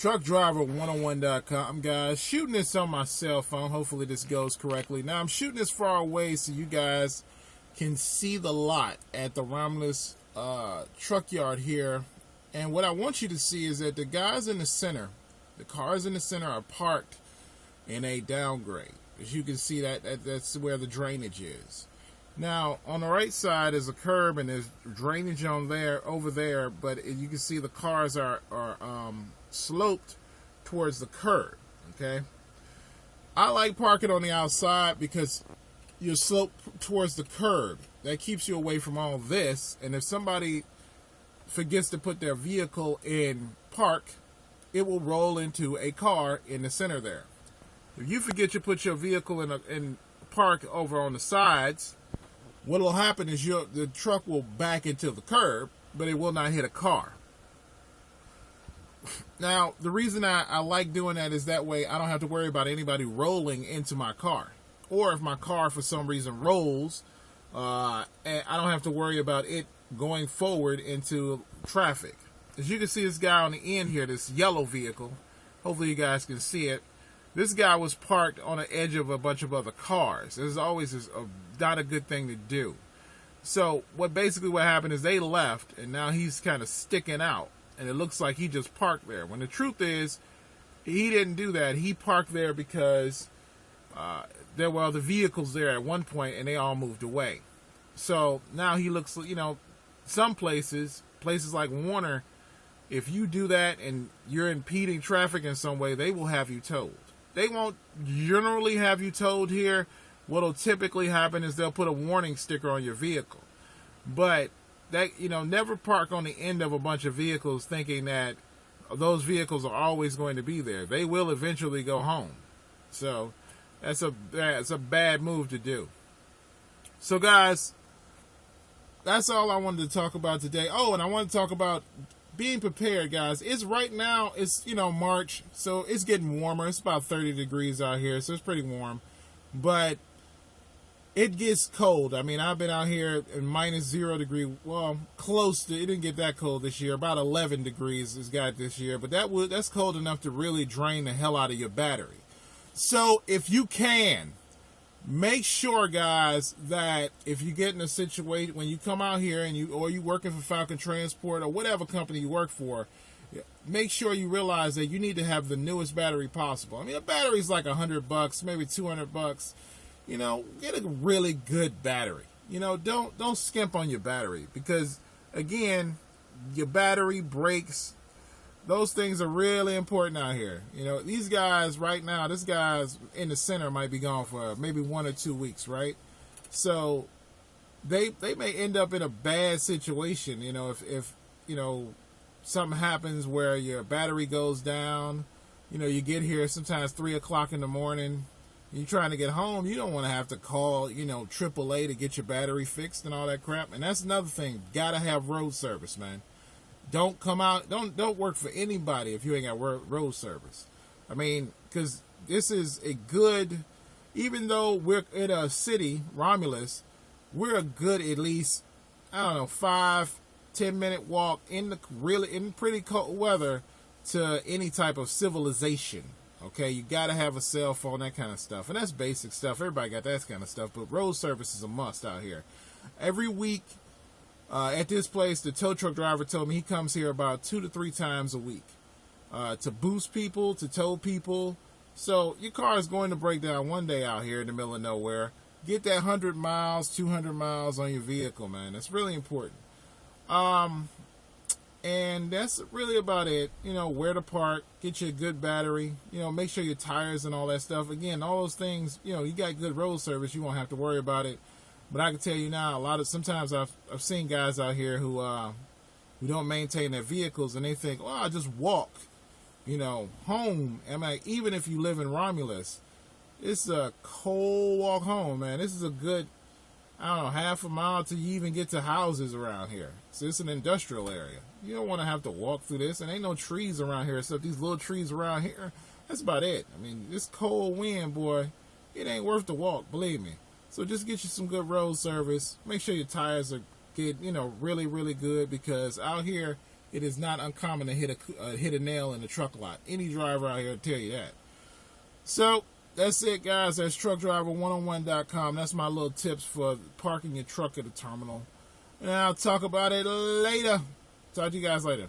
TruckDriver101.com, guys. Shooting this on my cell phone. Hopefully this goes correctly. Now I'm shooting this far away so you guys can see the lot at the Romulus truck yard here. And what I want you to see is that the guys in the center, the cars in the center are parked in a downgrade. As you can see, that's where the drainage is. Now, on the right side is a curb and there's drainage over there, but you can see the cars are sloped towards the curb, okay? I like parking on the outside because you're sloped towards the curb. That keeps you away from all this, and if somebody forgets to put their vehicle in park, it will roll into a car in the center there. If you forget to put your vehicle in park over on the sides, what will happen is the truck will back into the curb, but it will not hit a car. Now, the reason I like doing that is that way I don't have to worry about anybody rolling into my car. Or if my car for some reason rolls, and I don't have to worry about it going forward into traffic. As you can see, this guy on the end here, this yellow vehicle, hopefully you guys can see it. This guy was parked on the edge of a bunch of other cars. This is always not a good thing to do. So what happened is they left, and now he's kind of sticking out, and it looks like he just parked there. When the truth is, he didn't do that. He parked there because there were other vehicles there at one point, and they all moved away. So now he looks, some places like Warner, if you do that and you're impeding traffic in some way, they will have you towed. They won't generally have you towed here. What'll typically happen is they'll put a warning sticker on your vehicle. But that, never park on the end of a bunch of vehicles thinking that those vehicles are always going to be there. They will eventually go home. So that's a bad move to do. So guys, that's all I wanted to talk about today. Oh, and I want to talk about being prepared, guys. It's right now, it's, March, so it's getting warmer. It's about 30 degrees out here, so it's pretty warm. But it gets cold. I mean, I've been out here in minus 0 degree, well, close to, it didn't get that cold this year. About 11 degrees it's got this year, but that's cold enough to really drain the hell out of your battery. So if you can, make sure, guys, that if you get in a situation when you come out here and you're working for Falcon Transport or whatever company you work for, make sure you realize that you need to have the newest battery possible. I mean, a battery's like $100, maybe $200. Get a really good battery. Don't skimp on your battery because, again, your battery breaks. Those things are really important out here. These guys right now, this guy's in the center might be gone for maybe 1 or 2 weeks, right? So they may end up in a bad situation, if something happens where your battery goes down, you get here sometimes 3 o'clock in the morning, you're trying to get home, you don't want to have to call, AAA to get your battery fixed and all that crap. And that's another thing, gotta have road service, man. Don't come out, don't work for anybody if you ain't got road service. I mean, because this is a good, even though we're in a city, Romulus, we're a good at least, 5-10 minute walk in pretty cold weather to any type of civilization. Okay, you got to have a cell phone, that kind of stuff. And that's basic stuff. Everybody got that kind of stuff. But road service is a must out here. Every week, at this place, the tow truck driver told me he comes here about 2 to 3 times a week to boost people, to tow people. So your car is going to break down one day out here in the middle of nowhere. Get that 100 miles, 200 miles on your vehicle, man. That's really important. And that's really about it. Where to park, get you a good battery, make sure your tires and all that stuff. Again, all those things, you got good road service, you won't have to worry about it. But I can tell you now, sometimes I've seen guys out here who don't maintain their vehicles, and they think, I'll just walk, home. And even if you live in Romulus, it's a cold walk home, man. This is a good, half a mile till you even get to houses around here. So it's an industrial area. You don't want to have to walk through this, and ain't no trees around here except these little trees around here. That's about it. I mean, this cold wind, boy, it ain't worth the walk, believe me. So just get you some good road service. Make sure your tires are good, really, really good, because out here it is not uncommon to hit a nail in the truck lot. Any driver out here will tell you that. So that's it, guys. That's truckdriver101.com. That's my little tips for parking your truck at a terminal. And I'll talk about it later. Talk to you guys later.